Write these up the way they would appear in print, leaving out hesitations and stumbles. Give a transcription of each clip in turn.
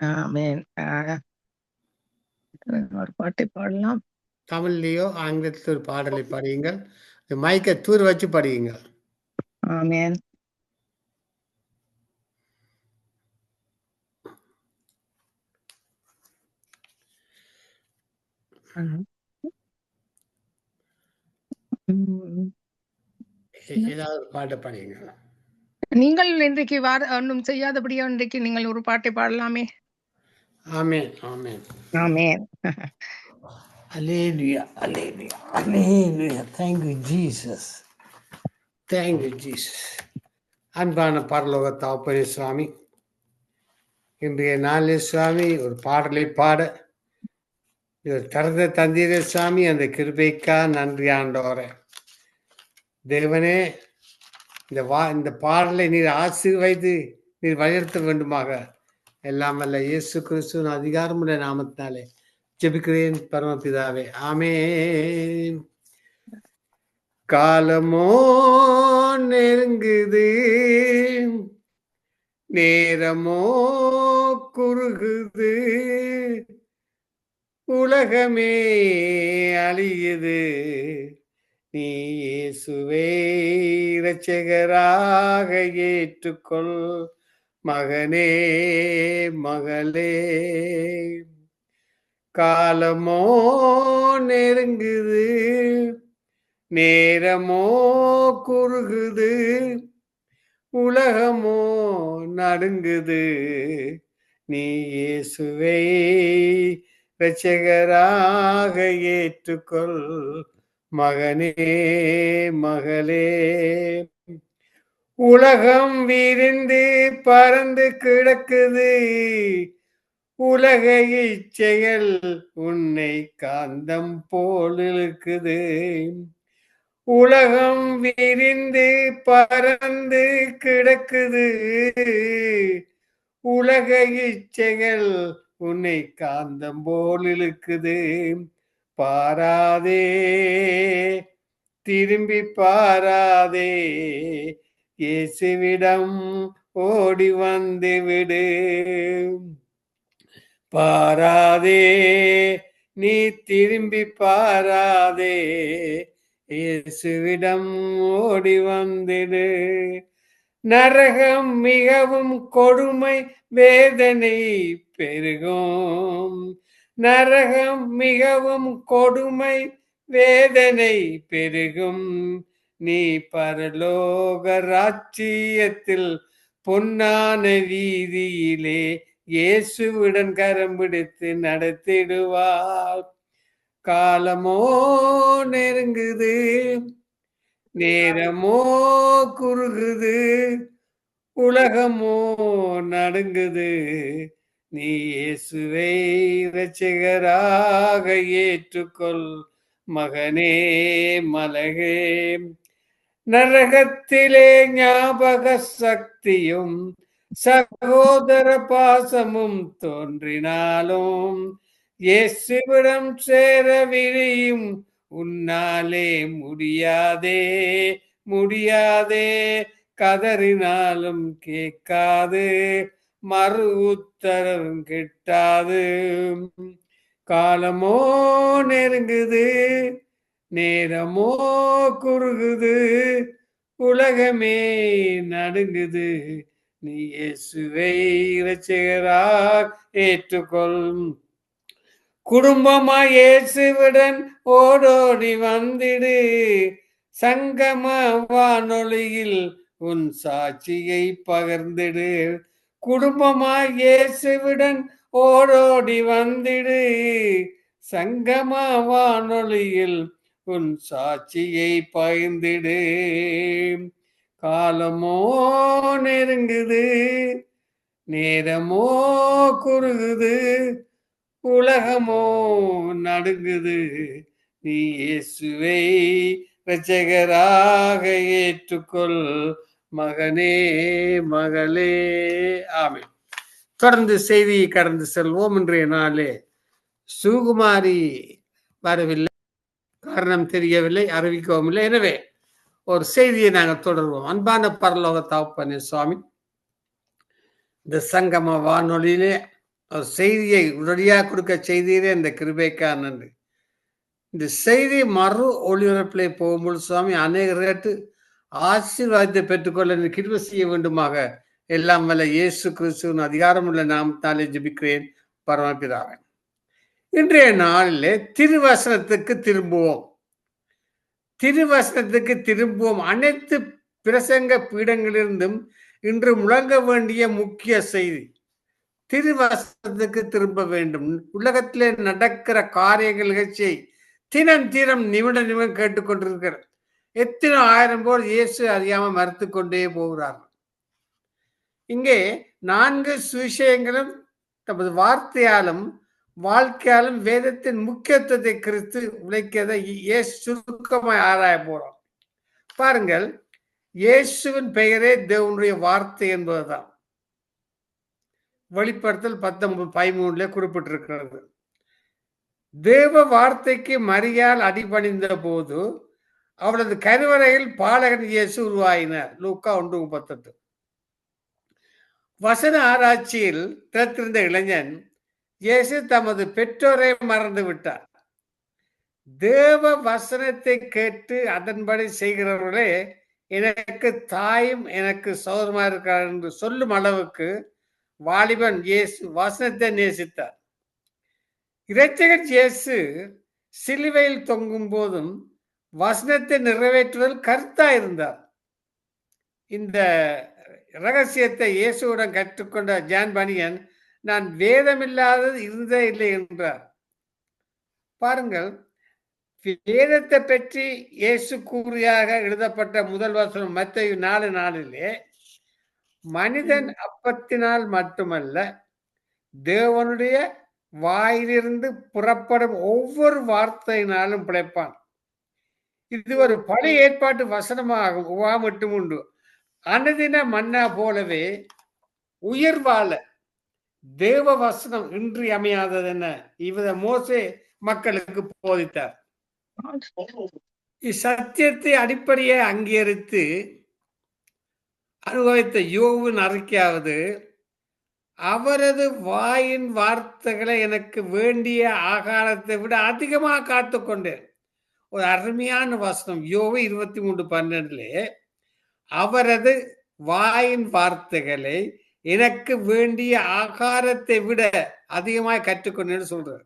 ஆமென். ஒரு பாட்டை பாடலாம். தமிழ்லயோ ஆங்கிலத்தில் ஒரு பாடலை பாடுங்கள். மைக்கை தூர வச்சு பாடுங்க. ஆமென். ஏதாவது ஒரு பாட்டை பாடுங்க. நீங்கள் இன்றைக்கு ஒன்றும் செய்யாதபடியா இன்றைக்கு நீங்கள் ஒரு பாட்டை பாடலாமே. ஆமென், ஆமென். ஆமென். Hallelujah, hallelujah, hallelujah. Thank you, Jesus. Thank you, Jesus. அன்பான பரலோக தகப்பனே சுவாமி, இன்றைய நாளில் சுவாமி ஒரு பாடலை பாட திறந்த தந்தீரே சுவாமி, அந்த கிருபைக்கா நன்றி ஆண்டவரே. தேவனே, இந்த பாடலை நீர் ஆசீர்வதித்து நீர் வழிநடத்த வேண்டுமாக எல்லாம் வல்ல இயேசு கிறிஸ்துவின் அதிகாரமுடைய நாமத்தினாலே ஜெபிக்கிறேன் பரமபிதாவே, ஆமென். காலமோ நெருங்குது, நேரமோ குறுகுது, உலகமே அழியுது, நீ இயேசுவே இரட்சகராக ஏற்றுக்கொள் மகனே மகளே. காலமோ நெருங்குது, நேரமோ குறுகுது, உலகமோ நடுங்குது, நீ இயேசுவை இரட்சகராக ஏற்றுக்கொள் மகனே மகளே. உலகம் விரிந்து பறந்து கிடக்குது, உலக இச்சைகள் உன்னை காந்தம் போல் இழுக்குது. உலகம் விரிந்து பறந்து கிடக்குது, உலக இச்சைகள் உன்னை காந்தம் போல் இழுக்குது. பாராதே, திரும்பி பாராதே, இயேசுவிடம் ஓடி வந்து விடு. பாராதே, நீ திரும்பி பாராதே, இயேசுவிடம் ஓடி வந்திடு. நரகம் மிகவும் கொடுமை, வேதனை பெருகும். நரகம் மிகவும் கொடுமை, வேதனை பெருகும். நீ பரலோக ராஜ்ஜியத்தில் பொன்னான வீதியிலே இயேசுவுடன் கரம் பிடித்து நடத்திடுவார். காலமோ நெருங்குது, நேரமோ குறுகுது, உலகமோ நடுங்குது, நீ இயேசுவை இரட்சகராக ஏற்றுக்கொள் மகனே மலகே. நரகத்திலே ஞாபக சக்தியும் சகோதர பாசமும் தோன்றினாலும் இயேசுவிடம் சேர விழியும் உன்னாலே முடியாதே முடியாதே. கதறினாலும் கேட்காது, மறு உத்தரவும் கிட்டாது. காலமோ நெருங்குது, நேரமோ குறுகுது, உலகமே நடுங்குது, நீ இயேசுவை இரட்சகராக ஏற்றுக்கொள். குடும்பமாய் இயேசுவுடன் ஓடோடி வந்திடு, சங்கம வானொலியில் உன் சாட்சியை பகிர்ந்திடு. குடும்பமாய் இயேசுவுடன் ஓடோடி வந்திடு, சங்கம வானொலியில் உன் சாட்சியை பகிர்ந்திடு. காலமோ நெருங்குது, நேரமோ குறுகுது, உலகமோ நடுங்குது, நீ இயேசுவை இரட்சகராக ஏற்றுக்கொள் மகனே மகளே. ஆமென். தொடர்ந்து செய்தியை கடந்து செல்வோம். இன்றைய நாளே சுகுமாரி வரவில்லை, காரணம் தெரியவில்லை, அறிவிக்கவும் இல்லை. எனவே ஒரு செய்தியை நாங்கள் தொடர்வோம். அன்பான பரலோக தகப்பனே சுவாமி, இந்த சங்கம வானொலியிலே அவர் செய்தியை உடனடியாக கொடுக்க செய்தீரே இந்த கிருபைக்கா நன்றி. இந்த செய்தி மறு ஒளிபரப்பிலே போகும்போது சுவாமி அநேகர் கேட்டு ஆசீர்வாதத்தை பெற்றுக்கொள்ள கிருபை செய்ய வேண்டுமாக எல்லாம் வல்ல இயேசு கிறிஸ்துவின் அதிகாரமுள்ள நாமத்தாலே ஜெபிக்கிறேன் பரமபிதாவே. இன்றைய நாளிலே திருவசனத்துக்கு திரும்புவோம். திருவசனத்துக்கு திரும்புவோம். அனைத்து பிரசங்க பீடங்களிலிருந்தும் இன்று முழங்க வேண்டிய முக்கிய செய்தி திருவசனத்துக்கு திரும்ப வேண்டும். உலகத்திலே நடக்கிற காரியங்கள் நிகழ்ச்சியை தினம் நிமிடம் கேட்டுக்கொண்டிருக்கிற எத்தனை ஆயிரம் பேர் இயேசு அறியாம மறுத்து கொண்டே போகிறார்கள். இங்கே 4 சுவிசேஷங்களும் தமது வார்த்தையாலும் வாழ்க்கையாலும் வேதத்தின் முக்கியத்துவத்தை குறித்து விளக்கியதை இயேசு சுருக்கமாய் ஆராய போறோம். பாருங்கள், இயேசுவின் பெயரே தேவனுடைய வார்த்தை என்பதுதான் வெளிப்படுத்தல் 19:13 குறிப்பிட்டிருக்கிறது. தேவ வார்த்தைக்கு மரியாள் அடிபணிந்த போது அவளது கருவறையில் பாலகன் இயேசு உருவாயினார். லூக்கா 1:38. வசன ஆராய்ச்சியில் திறத்திருந்த இளைஞன் இயேசு தமது பெற்றோரை மறந்து விட்டார். தேவ வசனத்தை கேட்டு அதன்படி செய்கிறவர்களே எனக்கு தாயும் எனக்கு சகோதரமா இருக்கிறார் என்று சொல்லும் அளவுக்கு வாலிபன் இயேசு வசனத்தை நேசித்தார். இரட்சகர் இயேசு சிலுவையில் தொங்கும் போதும் வசனத்தை நிறைவேற்றுவதில் கருத்தாயிருந்தார். இந்த ரகசியத்தை இயேசுவுடன் கற்றுக்கொண்ட ஜான் பனியன் நான் வேதமில்லாதது இருந்தே இல்லை என்றார். பாருங்கள், வேதத்தை பற்றி இயேசு கூறியாக எழுதப்பட்ட முதல் வசனம் மத்தேயு 4:4 மனிதன் அப்பத்தினால் மட்டுமல்ல தேவனுடைய வாயிலிருந்து புறப்படும் ஒவ்வொரு வார்த்தையினாலும் பிழைப்பான். இது ஒரு பழைய ஏற்பாட்டு வசனமாகும். உவாமட்டும் உண்டு. அனுதின மன்னா போலவே உயர்வாழ தேவ வசனம் இன்றி அமையாதது என்ன இவத மோசே மக்களுக்கு போதித்தார். இச்சத்தியத்தை அடிப்படையை அங்கீகரித்து அனுபவித்த யோவின் அறிக்கையாவது அவரது வாயின் வார்த்தைகளை எனக்கு வேண்டிய ஆகாரத்தை விட அதிகமாக காத்துக்கொண்டேன். ஒரு அருமையான வசனம். யோவு 23:12 அவரது வாயின் வார்த்தைகளை எனக்கு வேண்டிய ஆகாரத்தை விட அதிகமாக கற்றுக்கொண்டேன்னு சொல்றார்.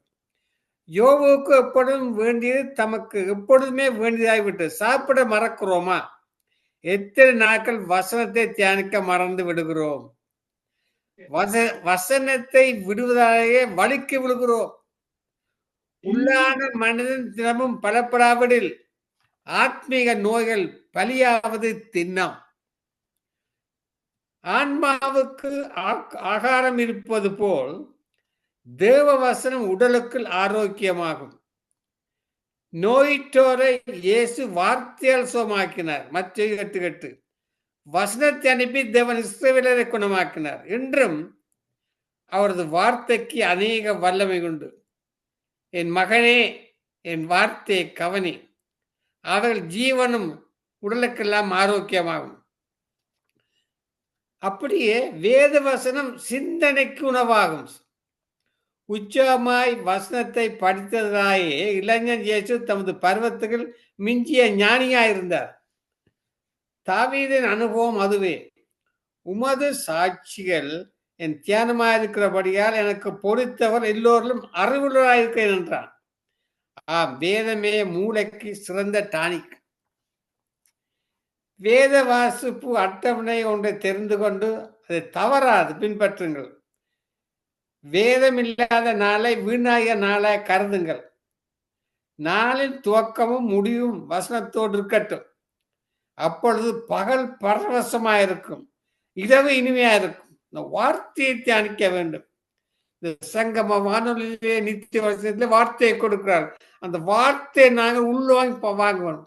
யோவுக்கு எப்பொழுதும் வேண்டியது தமக்கு எப்பொழுதுமே வேண்டியதாகிவிட்டது. சாப்பிட மறக்கிறோமா? எத்தனை நாட்கள் வசனத்தை தியானிக்க மறந்து விடுகிறோம். வசனத்தை விடுவதாலேயே வலிக்கு விழுகிறோம். உள்ளான மனிதன் தினமும் பலப்படாவிடில் ஆத்மீக நோய்கள் பலியாவது திண்ணம். ஆன்மாவுக்கு ஆகாரம் இருப்பது போல் தேவ வசனம் உடலுக்கு ஆரோக்கியமாகும். நோயிற்றோரை இயேசு வார்த்தையால் சுகமாக்கினார். மத்தேயு 8:8 வசனத்தை அனுப்பி தேவன் இஸ்ரவேலரை குணமாக்கினார். இன்றும் அவரது வார்த்தைக்கு அநேக வல்லமை உண்டு. என் மகனே, என் வார்த்தையை கவனி, அவர்கள் ஜீவனும் உடலுக்கெல்லாம் ஆரோக்கியமாகும். அப்படியே வேத வசனம் சிந்தனைக்கு உணவாகும். உச்சமாய் வசனத்தை படித்ததாயே இளைஞன் இயேசு தமது பருவத்துகள் மிஞ்சிய ஞானியாயிருந்தார். தாவீதின் அனுபவம் அதுவே. உமது சாட்சிகள் என் தியானமாயிருக்கிறபடியால் எனக்கு பொறுத்தவர் எல்லோரிலும் அறிவுள்ளவராயிருக்கிறேன் என்றான். வேதமே மூளைக்கு சிறந்த டானிக். வேத வாசிப்பு அட்டவணை ஒன்றை தெரிந்து கொண்டு அதை தவறாது பின்பற்றுங்கள். வேதம் இல்லாத நாளை வீணாகிய நாளாய் கருதுங்கள். நாளின் துவக்கமும் முடிவும் வசனத்தோடு இருக்கட்டும். அப்பொழுது பகல் பரவசமாயிருக்கும், இரவு இனிமையாயிருக்கும். இந்த வார்த்தையை தியானிக்க வேண்டும். இந்த சங்கம வானொலியிலே நித்திய வசனத்திலே வார்த்தையை கொடுக்கிறார். அந்த வார்த்தையை நாங்கள் உள்வாங்கி வாங்குவோம்.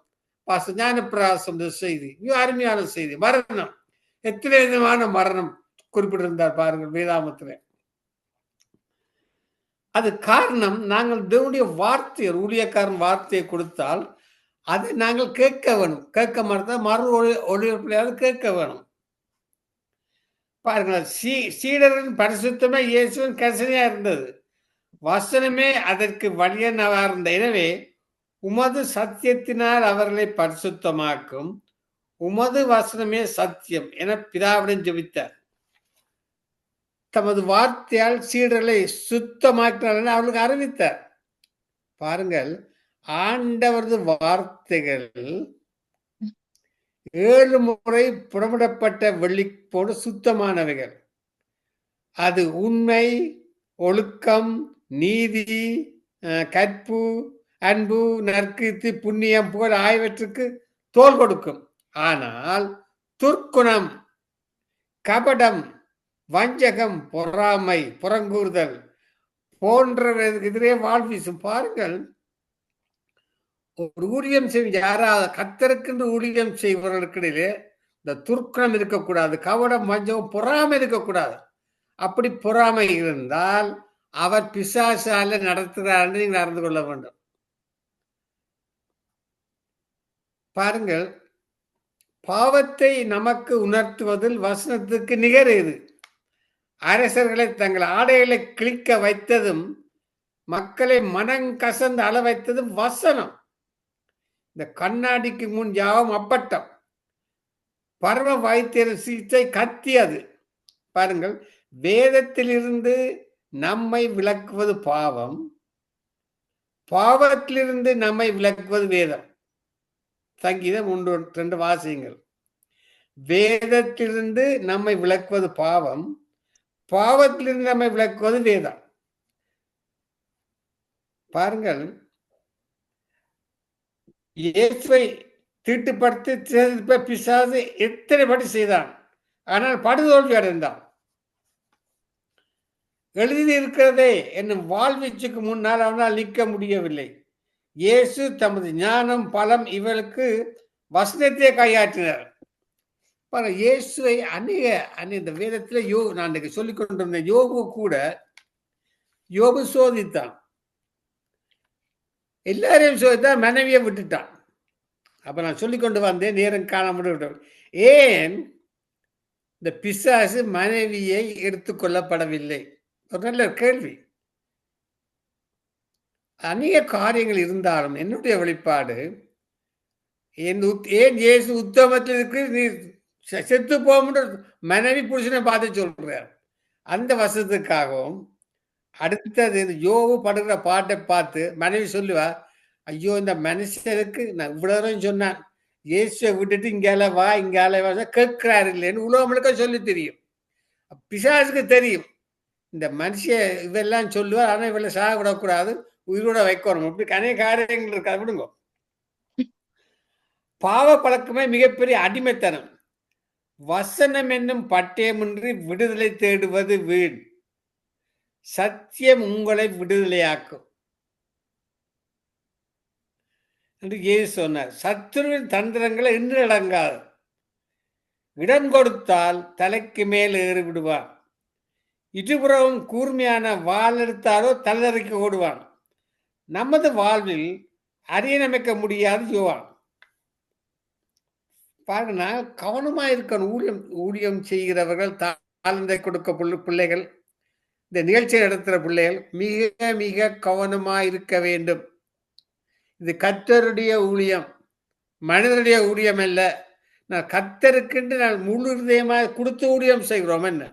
ஞானப்பிரகாசம் செய்தி மிக அருமையான செய்தி. மரணம், எத்தனை விதமான மரணம் குறிப்பிட்டிருந்தார் பாருங்கள் வேதாமத்திலே. அது காரணம், நாங்கள் தேவனுடைய வார்த்தையை ஊழியக்காரன் வார்த்தையை கொடுத்தால் அதை நாங்கள் கேட்க வேணும். கேட்க மாட்டா மறு ஒளிபரப்பிலையாவது கேட்க வேணும். பாருங்க, சீடரின் பரிசுத்தமே இயேசுவின் கரிசனையா இருந்தது. வசனமே அதற்கு வழியனவா இருந்த. எனவே உமது சத்தியத்தினால் அவர்களை பரிசுத்தமாக்கும், உமது வசனமே சத்தியம் என பிதாவிடம் ஜெபித்தார். தமது வார்த்தையால் சீடர்களை சுத்தமாக்கினார் அவர்களுக்கு அறிவித்தார். பாருங்கள், ஆண்டவரது வார்த்தைகள் 7 முறை புறமிடப்பட்ட வெள்ளி போல சுத்தமானவைகள். அது உண்மை, ஒழுக்கம், நீதி, கற்பு, அன்பு, நற்கீர்த்தி, புண்ணியம், புகழ் ஆகியவற்றுக்கு தோல் கொடுக்கும். ஆனால் துர்க்குணம், கபடம், வஞ்சகம், பொறாமை, புறங்கூறுதல் போன்றவர்களுக்கு எதிரே வாழ்வீசும். பாருங்கள், ஒரு ஊழியம் செய்யும் யாராவது கர்த்தருக்கென்று ஊழியம் செய்பவர்களுக்கிடையிலே இந்த துர்க்குணம் இருக்கக்கூடாது, கவடம், வஞ்சகம், பொறாமை இருக்கக்கூடாது. அப்படி பொறாமை இருந்தால் அவர் பிசாசால நடத்துகிறார் என்று நீங்கள் அறிந்து கொள்ள வேண்டும். பாருங்கள், பாவத்தை நமக்கு உணர்த்துவதில் வசனத்துக்கு நிகர் இது. அரசர்களை தங்கள் ஆடைகளை கிழிக்க வைத்ததும், மக்களை மனங்கசந்து அள வைத்ததும் வசனம். இந்த கண்ணாடிக்கு முன் யாவும் அப்பட்டம், பரம வைத்தியர் சிகிச்சை கத்தி. அது பாருங்கள், வேதத்திலிருந்து நம்மை விளக்குவது பாவம், பாவத்திலிருந்து நம்மை விளக்குவது வேதம். சங்கீதம் 1:2 வாசியுங்கள். வேதத்திலிருந்து நம்மை விளக்குவது பாவம், பாவத்திலிருந்து நம்மை விளக்குவது வேதம். பாருங்கள், இயேசுவை தீட்டுப்படுத்தி பிசாசு எத்தனை படி செய்தான், ஆனால் படுதோல்வி அடைந்தான். எழுதியிருக்கிறதே என்னும் வாழ்வீச்சுக்கு முன்னால் அவனால் நிற்க முடியவில்லை. இயேசு தமது ஞானம், பலம் இவளுக்கு வசனத்தை கையாற்றினார். இயேசுவை இந்த வேதத்தில் நான் சொல்லிக் கொண்டிருந்த யோபு கூட, யோபு சோதித்தான், எல்லாரையும் சோதித்தான், மனைவியை விட்டுட்டான். அப்ப நான் சொல்லிக் கொண்டு வந்தேன், நேரம் காண முடியும். ஏன் இந்த பிசாசு மனைவியை எடுத்துக்கொள்ளப்படவில்லை? ஒரு நல்ல கேள்வி. அநேக காரியங்கள் இருந்தாலும் என்னுடைய வெளிப்பாடு, ஏன் இயேசு உத்தமத்தில் இருக்கு, நீ செத்து போக மனைவி புருஷனை பார்த்து சொல்றார். அந்த வசத்துக்காகவும், அடுத்தது யோபு படுகிற பாட்டை பார்த்து மனைவி சொல்லுவா, ஐயோ இந்த மனுஷனுக்கு நான் இவ்வளவு சொன்னான், இயேசுவை விட்டுட்டு இங்கால வா இங்கால வா கேட்கிறாரு இல்லைன்னு உலகமுழுக்க சொல்லி தெரியும். பிசாசுக்கு தெரியும் இந்த மனுஷன் இவெல்லாம் சொல்லுவார், ஆனா இவளை சாக விடக்கூடாது, உயிரோட வைக்கணும். இப்படி அநேக காரியங்கள் இருக்காது, விடுங்க. பாவ பழக்கமே மிகப்பெரிய அடிமைத்தனம். வசனம் என்னும் பட்டயமின்றி விடுதலை தேடுவது வீண், சத்தியம் உங்களை விடுதலையாக்கும் என்று இயேசு சொன்னார். சத்துருவின் தந்திரங்களை இன்று அடங்காது, இடம் கொடுத்தால் தலைக்கு மேல் ஏறி விடுவான். இருபுறவும் கூர்மையான வாள் எடுத்தாலோ தலைதறிக்க ஓடுவான். நமது வாழ்வில் அரியணமைக்க முடியாது யோவான். பாருங்க, கவனமா இருக்கணும். ஊழியம் செய்கிறவர்கள், தாழ்ந்தை கொடுக்க பிள்ளைகள், இந்த நிகழ்ச்சியை நடத்துகிற பிள்ளைகள் மிக மிக கவனமா இருக்க வேண்டும். இது கர்த்தருடைய ஊழியம், மனிதனுடைய ஊழியம் அல்ல. நான் கர்த்தருக்கென்று நான் முழு இதயமாக கொடுத்து ஊழியம் செய்கிறோம். என்ன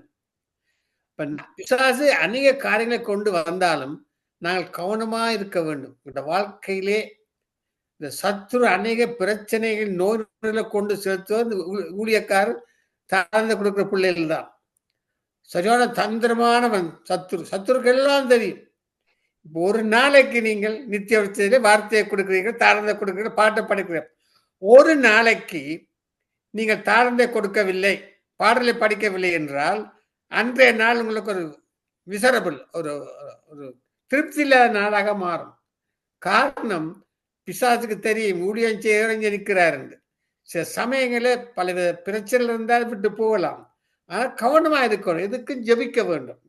பிசாசு அநேக காரியங்களை கொண்டு வந்தாலும் நாங்கள் கவனமா இருக்க வேண்டும். இந்த வாழ்க்கையிலே இந்த சத்துரு அநேக பிரச்சனைகள், நோய்களை கொண்டு செலுத்துவது ஊழியக்காரர் தாழ்ந்து கொடுக்கிற பிள்ளைகள் தான். சரியான தந்திரமானவன் சத்துருக்கு எல்லாம் தெரியும். இப்போ ஒரு நாளைக்கு நீங்கள் நித்திய வச்சதிலே வார்த்தையை கொடுக்கிறீர்கள், தாழ்ந்த கொடுக்கிறீர்கள், பாட்டை படிக்கிறீர்கள். ஒரு நாளைக்கு நீங்கள் தாழ்ந்தை கொடுக்கவில்லை, பாடலை படிக்கவில்லை என்றால் அன்றைய நாள் உங்களுக்கு ஒரு மிசரபிள், ஒரு திருப்தி இல்லாத நாளாக மாறும். காரணம், பிசாசுக்கு தெரியும் ஊழியம் செய்ய இறங்கி நிற்கிறார் என்று. சில சமயங்களே பலவித பிரச்சனை இருந்தால் விட்டு போகலாம். ஆனால் கவனமா இருக்கணும். எதுக்கும் ஜெபிக்க வேண்டும்.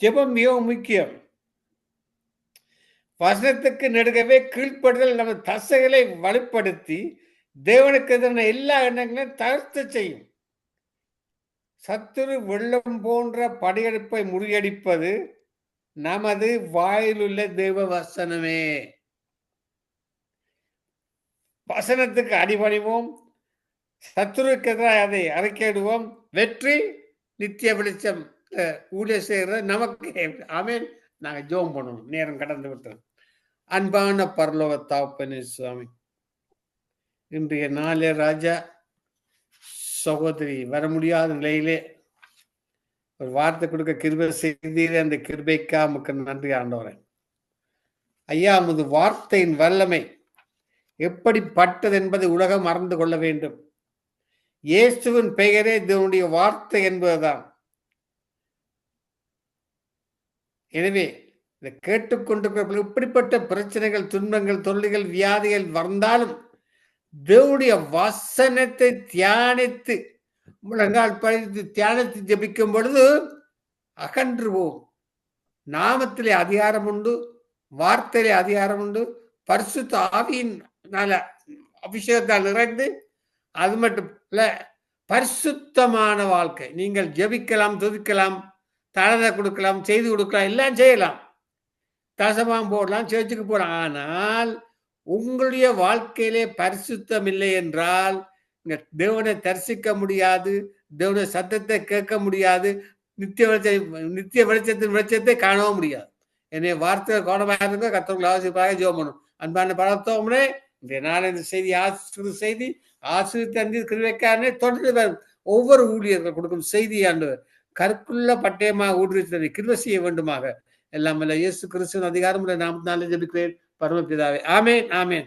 ஜெபம் மிகவும் முக்கியம். வசனத்துக்கு நெடுகவே கீழ்ப்படுதல் நம்ம தசைகளை வலுப்படுத்தி தேவனுக்கு எதிரான எல்லா எண்ணங்களையும் தகர்த்து செய்யும். சத்துரு வெள்ளம் போன்ற படையெடுப்பை முறியடிப்பது நமது வாயிலுள்ள தேவ வசனமே. வசனத்துக்கு அடிபணிவோம், சத்துருக்கு எதிராக அதை அறிக்கையிடுவோம். வெற்றி நித்திய வெளிச்சம் ஊழிய செய்கிற நமக்கு. ஆமென். நாங்க ஜெபம் பண்ணணும், நேரம் கடந்து விட்டது. அன்பான பரலோக தகப்பனே சுவாமி, இன்றைய நாளே ராஜா, சகோதரி வர முடியாத நிலையிலே ஒரு வார்த்தை கொடுக்க கிருபை செய்தீரே, அந்த கிருபைக்கா நமக்கு நன்றி ஆண்டவரே. ஐயா, உமது வார்த்தையின் வல்லமை எப்படிப்பட்டது என்பதை உலகம் மறந்து கொள்ள வேண்டும். இயேசுவின் பெயரே இதனுடைய வார்த்தை என்பதுதான். எனவே இதை கேட்டுக்கொண்டிருக்கிற இப்படிப்பட்ட பிரச்சனைகள், துன்பங்கள், தொல்லைகள், வியாதிகள் வந்தாலும் தேவனுடைய வசனத்தை தியானித்து முழங்கால் படித்து தியானித்து ஜெபிக்கும் பொழுது அகன்றுவோம். நாமத்திலே அதிகாரம் உண்டு, வார்த்தையிலே அதிகாரம் உண்டு, பரிசுத்த ஆவியின் அபிஷேகத்தால் நிறைந்து, அது மட்டும் இல்ல, பரிசுத்தமான வாழ்க்கை. நீங்கள் ஜெபிக்கலாம், துதிக்கலாம், தனதை கொடுக்கலாம், செய்து கொடுக்கலாம், எல்லாம் செய்யலாம், தசமாம் போடலாம், சேர்ச்சுக்கு போடலாம். ஆனால் உங்களுடைய வாழ்க்கையிலே பரிசுத்தம் இல்லை என்றால் தேவனை தரிசிக்க முடியாது, தேவனுடைய சத்தத்தை கேட்க முடியாது, நித்திய வெளிச்சத்தின் வெளிச்சத்தை காணவும் முடியாது. என்னை வார்த்தை கவனமாக இருங்க. கர்த்தர்கள் ஆசீர்வாதமாக ஜெபம் பண்ணும். அன்பான பரலோகமே, இன்றைய நாள் இந்த செய்தி செய்தி ஆசீர்வதித்து கிருபைக்காரனே தொடர்ந்து வரும் ஒவ்வொரு ஊழியர்கள் கொடுக்கும் செய்தி ஆண்டவர் கற்குள்ள பட்டயமாக ஊடுருவி கிருபை செய்ய வேண்டுமாக எல்லாம் இயேசு கிறிஸ்துவின் அதிகாரம் நாமத்தினாலே ஜெபிக்கிறேன் பரமபிதாவே. ஆமென், ஆமென்.